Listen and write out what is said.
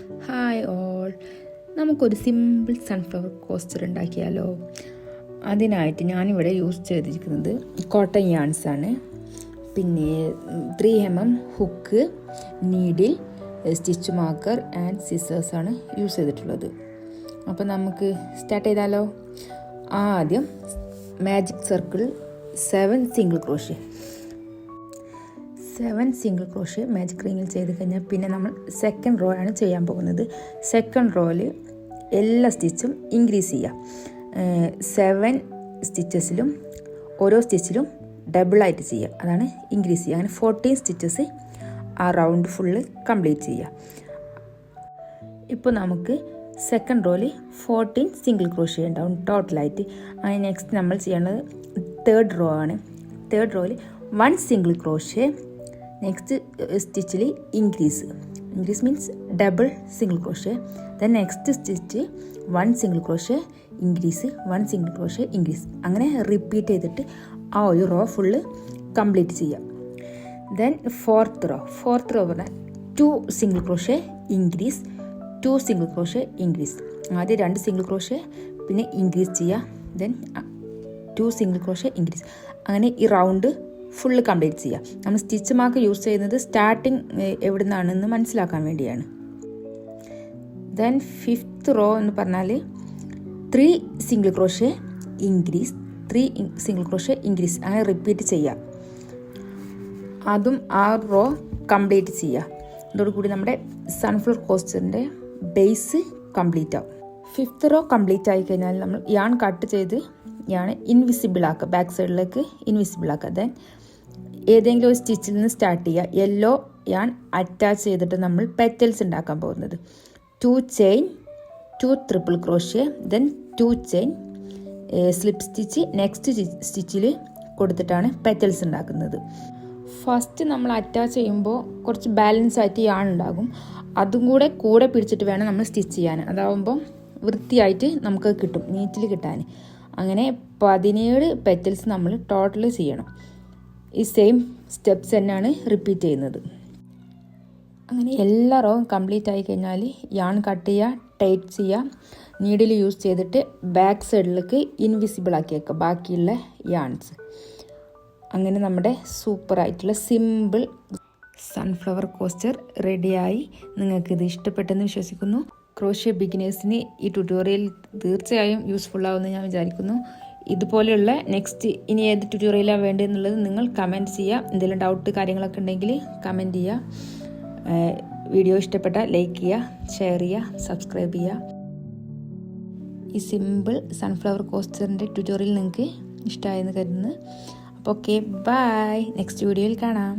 Hi all, നമുക്കൊരു simple sunflower coaster ഉണ്ടാക്കിയാലോ. അതിനായിട്ട് ഞാനിവിടെ യൂസ് ചെയ്തിരിക്കുന്നത് കോട്ടൺ യാൺസ് ആണ്. പിന്നെ 3mm hook, needle, stitch marker and scissors ആണ് യൂസ് ചെയ്തിട്ടുള്ളത്. അപ്പോൾ നമുക്ക് സ്റ്റാർട്ട് ചെയ്താലോ. ആദ്യം magic circle 7 single crochet magic റിങ്ങിൽ ചെയ്ത് കഴിഞ്ഞാൽ പിന്നെ നമ്മൾ സെക്കൻഡ് റോ ആണ് ചെയ്യാൻ പോകുന്നത്. സെക്കൻഡ് റോയിൽ എല്ലാ സ്റ്റിച്ചും ഇൻക്രീസ് ചെയ്യുക. 7 സ്റ്റിച്ചസിലും ഓരോ സ്റ്റിച്ചിലും ഡബിളായിട്ട് ചെയ്യുക, അതാണ് ഇൻക്രീസ് ചെയ്യുക. അങ്ങനെ 14 സ്റ്റിച്ചസ് ആ റൗണ്ട് ഫുള്ള് കംപ്ലീറ്റ് ചെയ്യുക. ഇപ്പോൾ നമുക്ക് സെക്കൻഡ് റോയിൽ 14 സിംഗിൾ ക്രോഷ്യ ഉണ്ടാവും ടോട്ടലായിട്ട്. അങ്ങനെ നെക്സ്റ്റ് നമ്മൾ ചെയ്യേണ്ടത് തേർഡ് റോ ആണ്. തേർഡ് റോയിൽ 1 സിംഗിൾ ക്രോഷ്യ, നെക്സ്റ്റ് സ്റ്റിച്ചിൽ increase means double single crochet. Then next stitch 1 single crochet increase, 1 single crochet increase. അങ്ങനെ റിപ്പീറ്റ് ചെയ്തിട്ട് ആ ഒരു റോ ഫുള്ള് കംപ്ലീറ്റ് ചെയ്യുക. ദെൻ ഫോർത്ത് റോ പറഞ്ഞാൽ 2 single crochet increase, 2 single crochet increase. ആദ്യം 2 single crochet പിന്നെ increase ചെയ്യുക, ദെൻ 2 സിംഗിൾ ക്രോഷ്യ ഇൻക്രീസ്. അങ്ങനെ ഈ റൗണ്ട് ഫുള്ള് കംപ്ലീറ്റ് ചെയ്യുക. നമ്മൾ സ്റ്റിച്ച് മാർക്ക് യൂസ് ചെയ്യുന്നത് സ്റ്റാർട്ടിങ് എവിടെ നിന്നാണെന്ന് മനസ്സിലാക്കാൻ വേണ്ടിയാണ്. ദെൻ ഫിഫ്ത്ത് റോ എന്ന് പറഞ്ഞാൽ 3 single crochet increase, 3 single crochet increase. അങ്ങനെ റിപ്പീറ്റ് ചെയ്യുക. അതും ആ റോ കംപ്ലീറ്റ് ചെയ്യുക. അതോടുകൂടി നമ്മുടെ സൺഫ്ലവർ കോസ്റ്ററിൻ്റെ ബേസ് കംപ്ലീറ്റ് ആവും. ഫിഫ്ത്ത് റോ കംപ്ലീറ്റ് ആയി കഴിഞ്ഞാൽ നമ്മൾ യാൺ കട്ട് ചെയ്ത് യാൺ ഇൻവിസിബിൾ ആക്കുക, ബാക്ക് സൈഡിലേക്ക് ഇൻവിസിബിൾ ആക്കുക. ദെൻ ഏതെങ്കിലും ഒരു സ്റ്റിച്ചിൽ നിന്ന് സ്റ്റാർട്ട് ചെയ്യുക. യെല്ലോ യാൺ അറ്റാച്ച് ചെയ്തിട്ട് നമ്മൾ പെറ്റൽസ് ഉണ്ടാക്കാൻ പോകുന്നത്. 2 chain, 2 triple crochet, then 2 chain slip stitch next സ്റ്റിച്ചിൽ കൊടുത്തിട്ടാണ് പെറ്റൽസ് ഉണ്ടാക്കുന്നത്. ഫസ്റ്റ് നമ്മൾ അറ്റാച്ച് ചെയ്യുമ്പോൾ കുറച്ച് ബാലൻസ് ആയിട്ട് യാൺ ഉണ്ടാകും. അതും കൂടെ പിടിച്ചിട്ട് വേണം നമ്മൾ സ്റ്റിച്ച് ചെയ്യാൻ. അതാവുമ്പോൾ വൃത്തിയായിട്ട് നമുക്ക് കിട്ടും, നീറ്റിൽ കിട്ടാൻ. അങ്ങനെ 17 പെറ്റൽസ് നമ്മൾ ടോട്ടൽ ചെയ്യണം. ഈ സെയിം സ്റ്റെപ്സ് തന്നെയാണ് റിപ്പീറ്റ് ചെയ്യുന്നത്. അങ്ങനെ എല്ലാ റോവും കംപ്ലീറ്റ് ആയി കഴിഞ്ഞാൽ യാൺ കട്ട് ചെയ്യുക, ടൈറ്റ് ചെയ്യുക, നീഡിൽ യൂസ് ചെയ്തിട്ട് ബാക്ക് സൈഡിലേക്ക് ഇൻവിസിബിൾ ആക്കി വെക്കുക ബാക്കിയുള്ള യാൺസ്. അങ്ങനെ നമ്മുടെ സൂപ്പറായിട്ടുള്ള സിമ്പിൾ സൺഫ്ലവർ കോസ്റ്റർ റെഡിയായി. നിങ്ങൾക്കിത് ഇഷ്ടപ്പെട്ടെന്ന് വിശ്വസിക്കുന്നു. ക്രോഷ്യ ബിഗിനേഴ്സിന് ഈ ട്യൂട്ടോറിയൽ തീർച്ചയായും യൂസ്ഫുൾ ആവുമെന്ന് ഞാൻ വിചാരിക്കുന്നു. ഇതുപോലെയുള്ള നെക്സ്റ്റ് ഇനി ഏത് ട്യൂട്ടോറിയലാണ് വേണ്ടതെന്നുള്ളത് നിങ്ങൾ കമൻറ്റ് ചെയ്യുക. എന്തെങ്കിലും ഡൗട്ട് കാര്യങ്ങളൊക്കെ ഉണ്ടെങ്കിൽ കമൻറ്റ് ചെയ്യുക. വീഡിയോ ഇഷ്ടപ്പെട്ടാൽ ലൈക്ക് ചെയ്യുക, ഷെയർ ചെയ്യുക, സബ്സ്ക്രൈബ് ചെയ്യുക. ഈ സിമ്പിൾ സൺഫ്ലവർ കോസ്റ്ററിൻ്റെ ട്യൂട്ടോറിയൽ നിങ്ങൾക്ക് ഇഷ്ടമായെന്ന് കരുതുന്നു. അപ്പോൾ ഓക്കെ, ബൈ. നെക്സ്റ്റ് വീഡിയോയിൽ കാണാം.